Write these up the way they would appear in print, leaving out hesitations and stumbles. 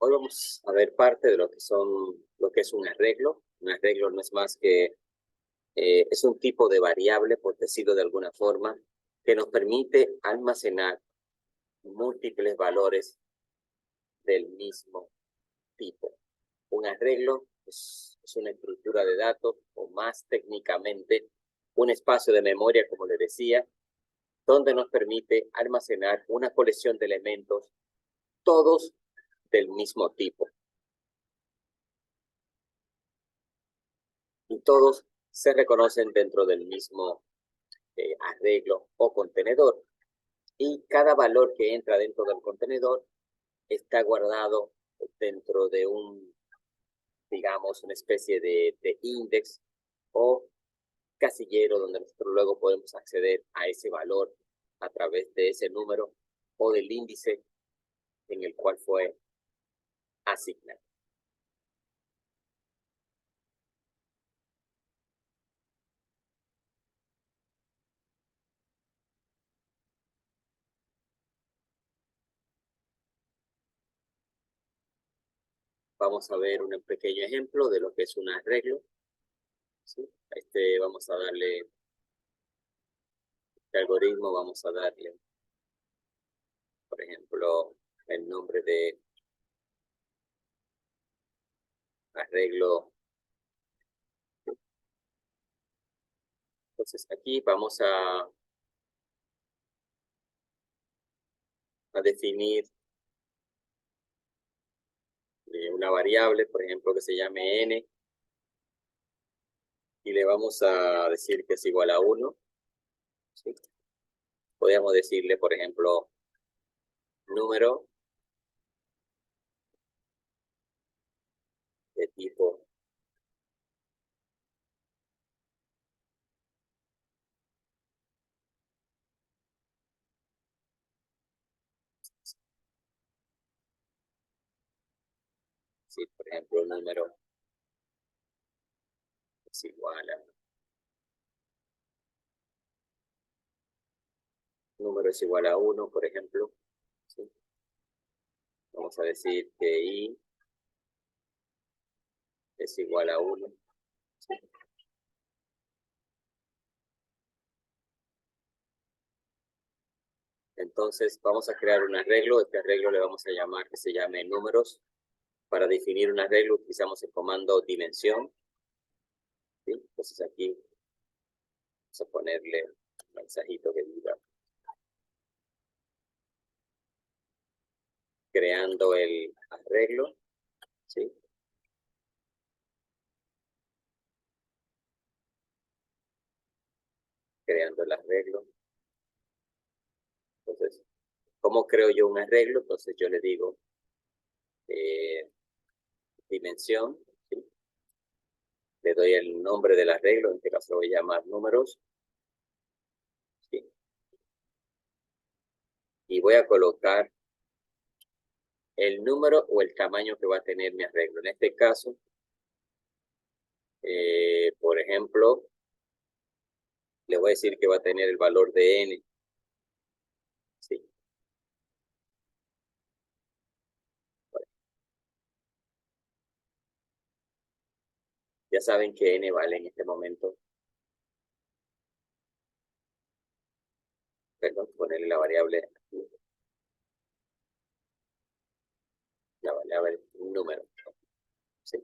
Hoy vamos a ver parte de lo que es un arreglo. Un arreglo no es más que es un tipo de variable, por decirlo de alguna forma, que nos permite almacenar múltiples valores del mismo tipo. Un arreglo es una estructura de datos, o más técnicamente, un espacio de memoria, como le decía, donde nos permite almacenar una colección de elementos, todos del mismo tipo. Y todos se reconocen dentro del mismo arreglo o contenedor. Y cada valor que entra dentro del contenedor está guardado dentro de digamos, una especie de index o casillero donde nosotros luego podemos acceder a ese valor a través de ese número o del índice en el cual fue asignado. Vamos a ver un pequeño ejemplo de lo que es un arreglo. ¿Sí? Vamos a darle este algoritmo, vamos a darle, por ejemplo, el nombre de arreglo. Entonces aquí vamos a definir una variable, por ejemplo, que se llame n, y le vamos a decir que es igual a 1. ¿Sí? Podríamos decirle, por ejemplo, número de tipo sí, por ejemplo, número es igual a número es igual a 1, por ejemplo. ¿Sí? Vamos a decir que i es igual a 1. ¿Sí? Entonces vamos a crear un arreglo. Este arreglo le vamos a llamar que se llame números. Para definir un arreglo utilizamos el comando dimensión. ¿Sí? Entonces aquí vamos a ponerle un mensajito que diga creando el arreglo. ¿Sí? Creando el arreglo. Entonces, ¿cómo creo yo un arreglo? Entonces yo le digo dimensión. ¿Sí? Le doy el nombre del arreglo, en este caso lo voy a llamar números. ¿Sí? Y voy a colocar el número o el tamaño que va a tener mi arreglo. En este caso, por ejemplo, le voy a decir que va a tener el valor de n. ¿Sí? Bueno, ya saben que n vale en este momento. Perdón, ponerle la variable número. ¿Sí?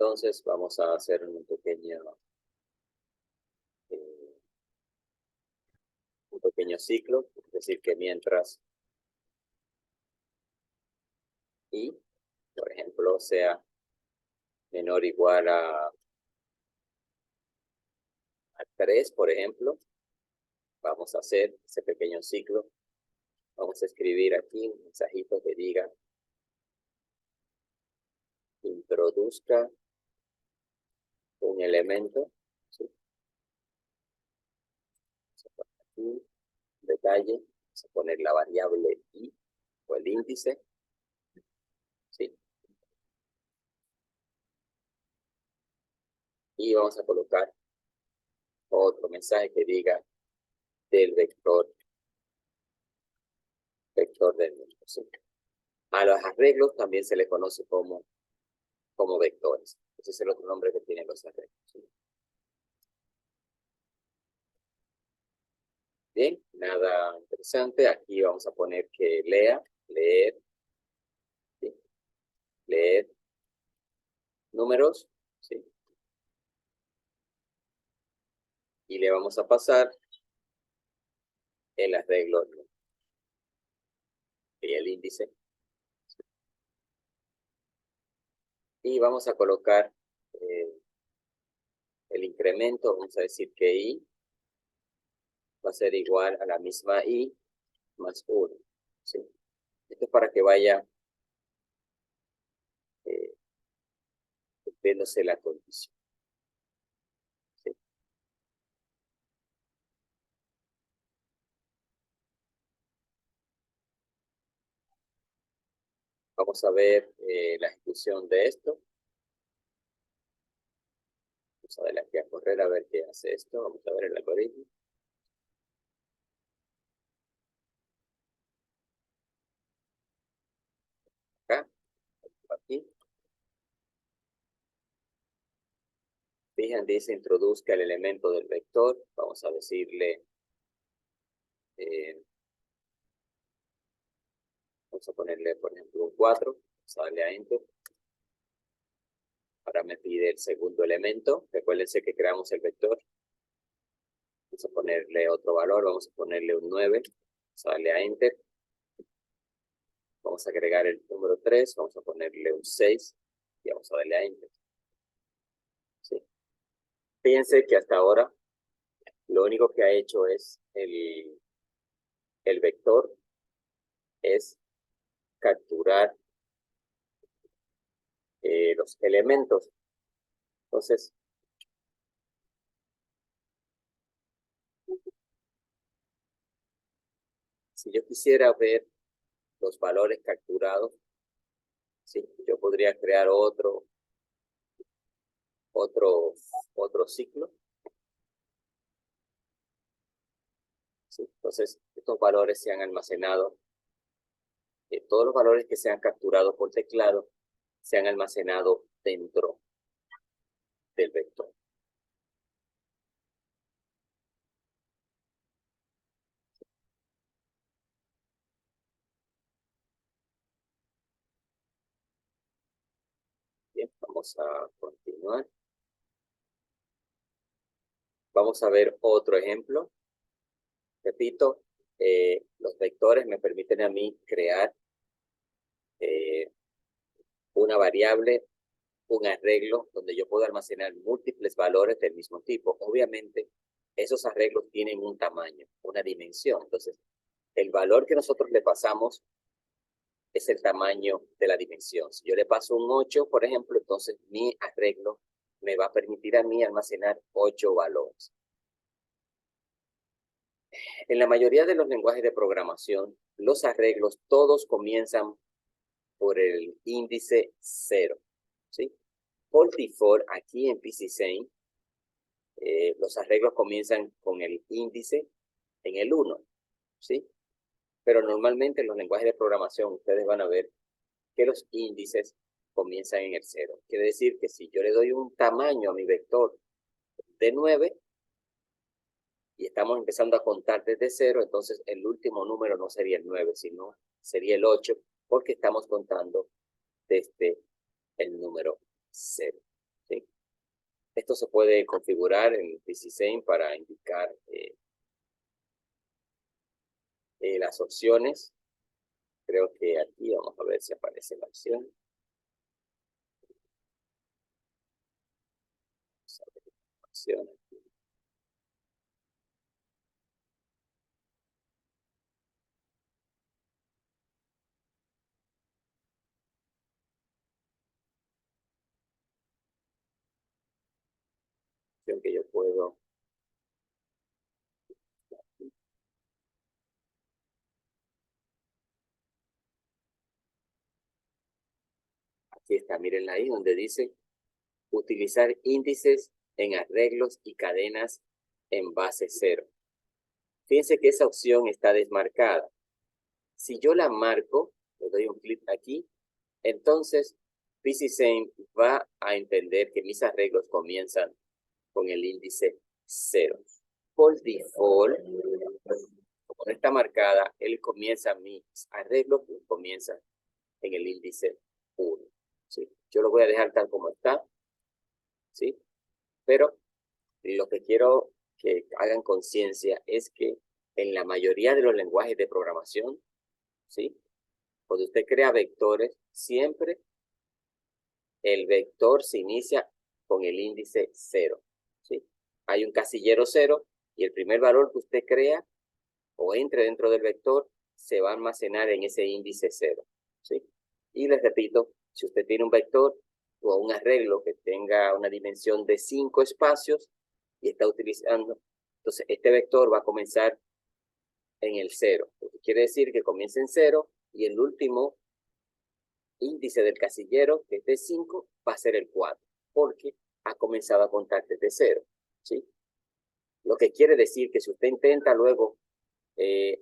Entonces vamos a hacer eh, un pequeño ciclo, es decir, que mientras i, por ejemplo, sea menor o igual a 3, por ejemplo, vamos a hacer ese pequeño ciclo. Vamos a escribir aquí un mensajito que diga introduzca un elemento. ¿Sí? Vamos a poner aquí detalle, vamos a poner la variable i o el índice. y vamos a colocar otro mensaje que diga del vector del número, ¿sí? A los arreglos también se le conoce como vectores. Ese es el otro nombre que tienen los arreglos, ¿sí? Bien, nada interesante. Aquí vamos a poner que leer, ¿sí? Leer números, ¿sí? Y le vamos a pasar el arreglo y el índice. Y vamos a colocar el incremento, vamos a decir que i va a ser igual a la misma i más 1, ¿sí? Esto es para que vaya cumpliéndose la condición, ¿sí? Vamos a ver la ejecución de esto. Vamos a darle aquí a correr a ver qué hace esto. Vamos a ver el algoritmo. Acá, aquí. Fijan, dice introduzca el elemento del vector. Vamos a decirle, vamos a ponerle, por ejemplo, un 4. Vamos a darle a Enter. Ahora me pide el segundo elemento. Recuérdense que creamos el vector. Vamos a ponerle otro valor. Vamos a ponerle un 9. Vamos a darle a Enter. Vamos a agregar el número 3. Vamos a ponerle un 6. Y vamos a darle a Enter. ¿Sí? Fíjense que hasta ahora lo único que ha hecho es el vector es capturar los elementos. Entonces, si yo quisiera ver los valores capturados, ¿sí? Yo podría crear otro ciclo, ¿sí? Entonces, estos valores se han almacenado, todos los valores que se han capturado por teclado se han almacenado dentro del vector. Bien, vamos a continuar. Vamos a ver otro ejemplo. Repito, los vectores me permiten a mí crear una variable, un arreglo donde yo puedo almacenar múltiples valores del mismo tipo. Obviamente, esos arreglos tienen un tamaño, una dimensión. Entonces, el valor que nosotros le pasamos es el tamaño de la dimensión. Si yo le paso un 8, por ejemplo, entonces mi arreglo me va a permitir a mí almacenar 8 valores. En la mayoría de los lenguajes de programación, los arreglos todos comienzan por el índice 0, ¿sí? Por default, aquí en PCSane, los arreglos comienzan con el índice en el 1, ¿sí? Pero normalmente en los lenguajes de programación ustedes van a ver que los índices comienzan en el 0. Quiere decir que si yo le doy un tamaño a mi vector de 9 y estamos empezando a contar desde 0, entonces el último número no sería el 9, sino sería el 8, porque estamos contando desde el número 0, ¿sí? Esto se puede configurar en PCSane para indicar las opciones. Creo que aquí vamos a ver si aparece la opción. Vamos a ver la opción aquí. Opción que yo puedo. Aquí está, mírenla ahí donde dice utilizar índices en arreglos y cadenas en base 0. Fíjense que esa opción está desmarcada. Si yo la marco, le doy un clic aquí, entonces PCSame va a entender que mis arreglos comienzan con el índice 0. Por default, como no está marcada, él comienza mis arreglos, comienza en el índice 1. ¿Sí? Yo lo voy a dejar tal como está, ¿sí? Pero lo que quiero que hagan conciencia es que en la mayoría de los lenguajes de programación, ¿sí? Cuando usted crea vectores, siempre el vector se inicia con el índice 0, ¿sí? Hay un casillero 0 y el primer valor que usted crea o entre dentro del vector se va a almacenar en ese índice 0, ¿sí? Y les repito, si usted tiene un vector o un arreglo que tenga una dimensión de 5 espacios y está utilizando, entonces este vector va a comenzar en el 0, lo que quiere decir que comienza en 0 y el último índice del casillero, que es de 5, va a ser el 4, porque ha comenzado a contar desde 0, ¿sí? Lo que quiere decir que si usted intenta luego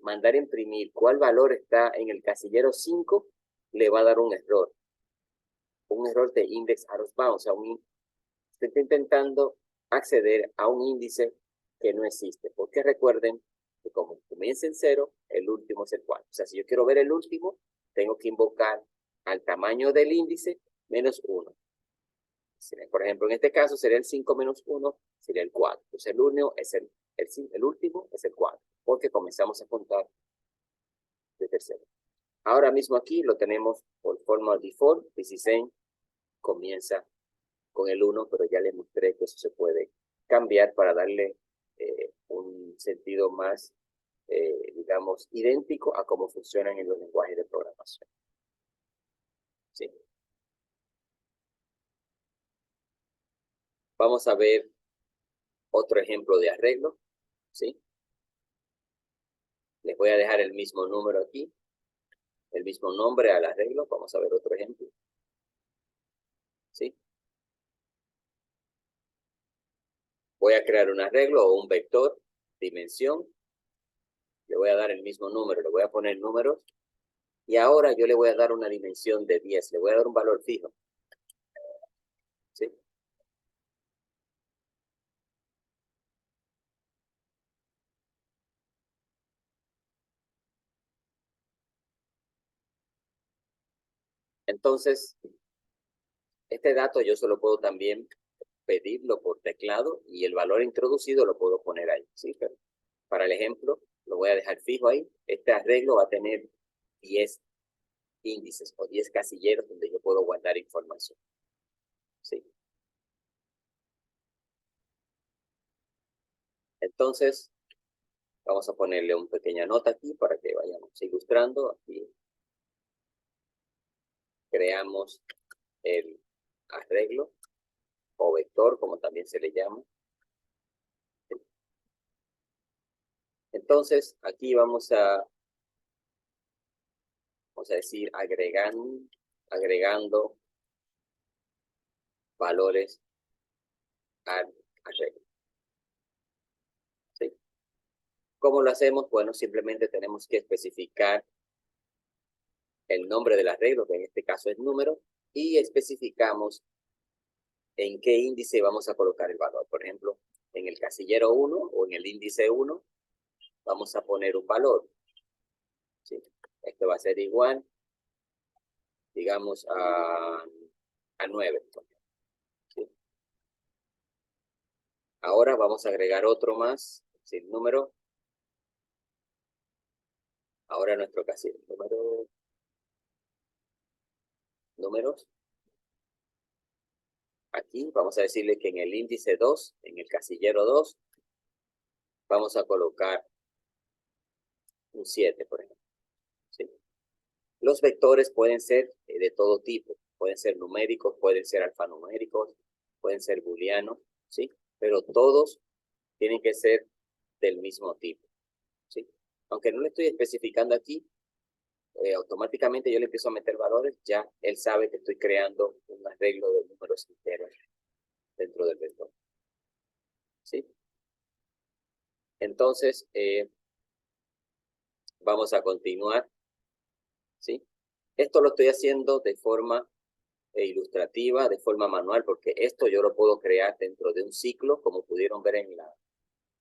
mandar a imprimir cuál valor está en el casillero 5, le va a dar un error de index out of bounds, o sea, usted está intentando acceder a un índice que no existe, porque recuerden que como comienza en 0, el último es el 4. O sea, si yo quiero ver el último, tengo que invocar al tamaño del índice menos 1. Por ejemplo, en este caso sería el 5 menos 1, sería el 4. Entonces el último es el último es el 4, porque comenzamos a contar desde 0. Ahora mismo aquí lo tenemos por forma default, PCSame comienza con el 1, pero ya les mostré que eso se puede cambiar para darle un sentido más, digamos, idéntico a cómo funcionan en los lenguajes de programación. ¿Sí? Vamos a ver otro ejemplo de arreglo. ¿Sí? Les voy a dejar el mismo número aquí, el mismo nombre al arreglo. Vamos a ver otro ejemplo. ¿Sí? Voy a crear un arreglo o un vector, dimensión. Le voy a dar el mismo número, le voy a poner números. Y ahora yo le voy a dar una dimensión de 10, le voy a dar un valor fijo. ¿Sí? Entonces, este dato yo solo puedo también pedirlo por teclado y el valor introducido lo puedo poner ahí. ¿Sí? Pero para el ejemplo, lo voy a dejar fijo ahí. Este arreglo va a tener 10 índices o 10 casilleros donde yo puedo guardar información. ¿Sí? Entonces, vamos a ponerle una pequeña nota aquí para que vayamos ilustrando. Aquí creamos el arreglo o vector, como también se le llama. Entonces, aquí vamos a decir, agregando valores al arreglo. ¿Sí? ¿Cómo lo hacemos? Bueno, simplemente tenemos que especificar el nombre del arreglo, que en este caso es número, y especificamos en qué índice vamos a colocar el valor. Por ejemplo, en el casillero 1 o en el índice 1, vamos a poner un valor. ¿Sí? Esto va a ser igual, digamos, a 9. ¿Sí? Ahora vamos a agregar otro más, sin número. Ahora nuestro casillero, números. Aquí vamos a decirle que en el índice 2, en el casillero 2, vamos a colocar un 7, por ejemplo. ¿Sí? Los vectores pueden ser de todo tipo. Pueden ser numéricos, pueden ser alfanuméricos, pueden ser booleanos, ¿sí? Pero todos tienen que ser del mismo tipo, ¿sí? Aunque no le estoy especificando aquí, automáticamente yo le empiezo a meter valores, ya él sabe que estoy creando un arreglo de números enteros dentro del vector. ¿sí? Entonces, vamos a continuar, ¿sí? Esto lo estoy haciendo de forma ilustrativa, de forma manual, porque esto yo lo puedo crear dentro de un ciclo, como pudieron ver en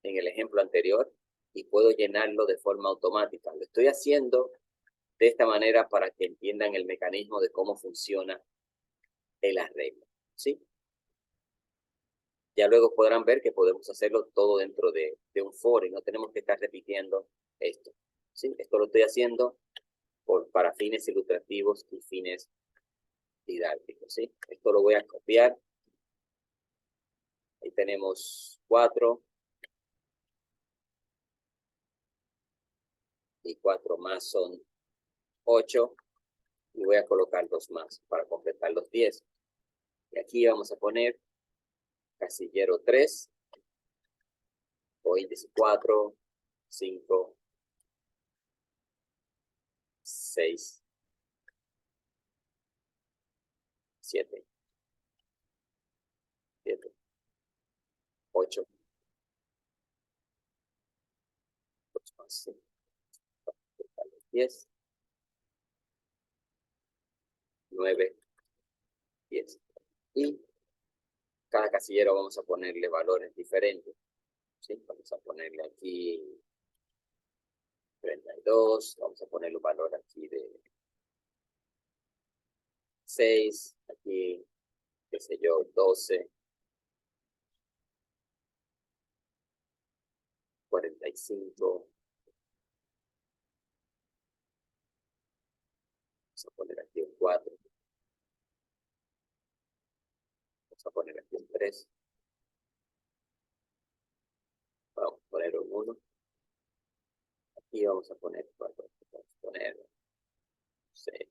el ejemplo anterior, y puedo llenarlo de forma automática. Lo estoy haciendo de esta manera para que entiendan el mecanismo de cómo funciona el arreglo, ¿sí? Ya luego podrán ver que podemos hacerlo todo dentro de un for y no tenemos que estar repitiendo esto, ¿sí? Esto lo estoy haciendo para fines ilustrativos y fines didácticos, ¿sí? Esto lo voy a copiar. Ahí tenemos 4. Y 4 más son 8. Y voy a colocar 2 más para completar los 10. Y aquí vamos a poner casillero 3, o índice 4, 5, 6, 7, 8, 2 más, ¿sí? 10, 9, 10. Y cada casillero vamos a ponerle valores diferentes, ¿sí? Vamos a ponerle aquí 32, vamos a ponerle un valor aquí de 6, aquí, qué sé yo, 12, 45, vamos a poner aquí un 4, vamos a poner aquí un 3, vamos a poner un 1, aquí vamos a poner 4, vamos a poner 6,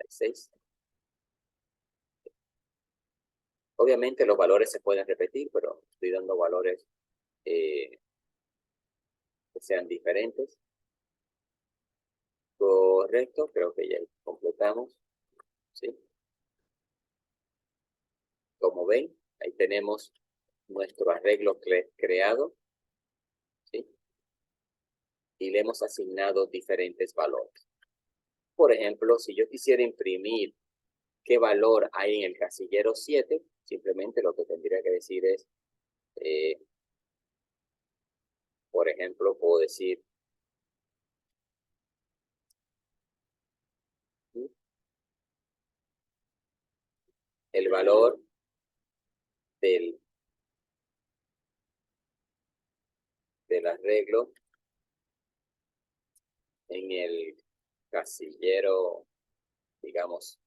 6. Obviamente los valores se pueden repetir, pero estoy dando valores que sean diferentes. Correcto, creo que ya completamos, ¿sí? Como ven, ahí tenemos nuestro arreglo creado, ¿sí? Y le hemos asignado diferentes valores. Por ejemplo, si yo quisiera imprimir qué valor hay en el casillero 7, simplemente lo que tendría que decir es, por ejemplo, puedo decir el valor del arreglo en el casillero, digamos,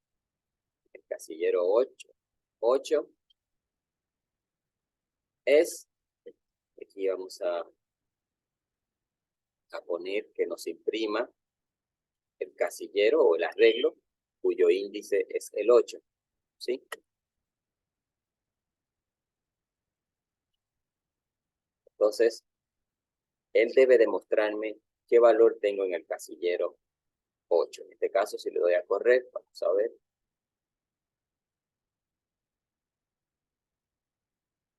el casillero 8 es, aquí vamos a poner que nos imprima el casillero o el arreglo cuyo índice es el 8, ¿sí? Entonces, él debe demostrarme qué valor tengo en el casillero 8. En este caso, si le doy a correr, vamos a ver.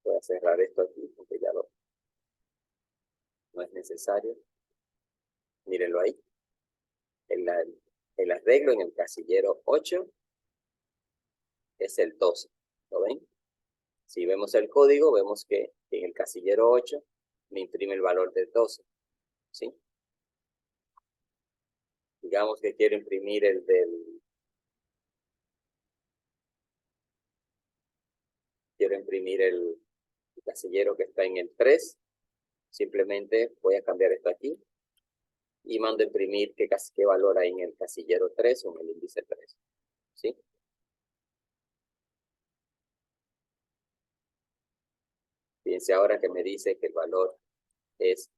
Voy a cerrar esto aquí porque ya no es necesario. Mírenlo ahí. El arreglo en el casillero 8 es el 12. ¿Lo ven? Si vemos el código, vemos que en el casillero 8 me imprime el valor del 12. ¿Sí? Digamos que quiero imprimir el casillero que está en el 3. Simplemente voy a cambiar esto aquí y mando a imprimir qué valor hay en el casillero 3 o en el índice 3. ¿Sí? Fíjense ahora que me dice que el valor es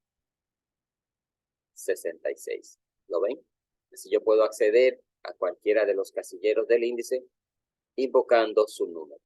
66. ¿Lo ven? Así yo puedo acceder a cualquiera de los casilleros del índice invocando su número.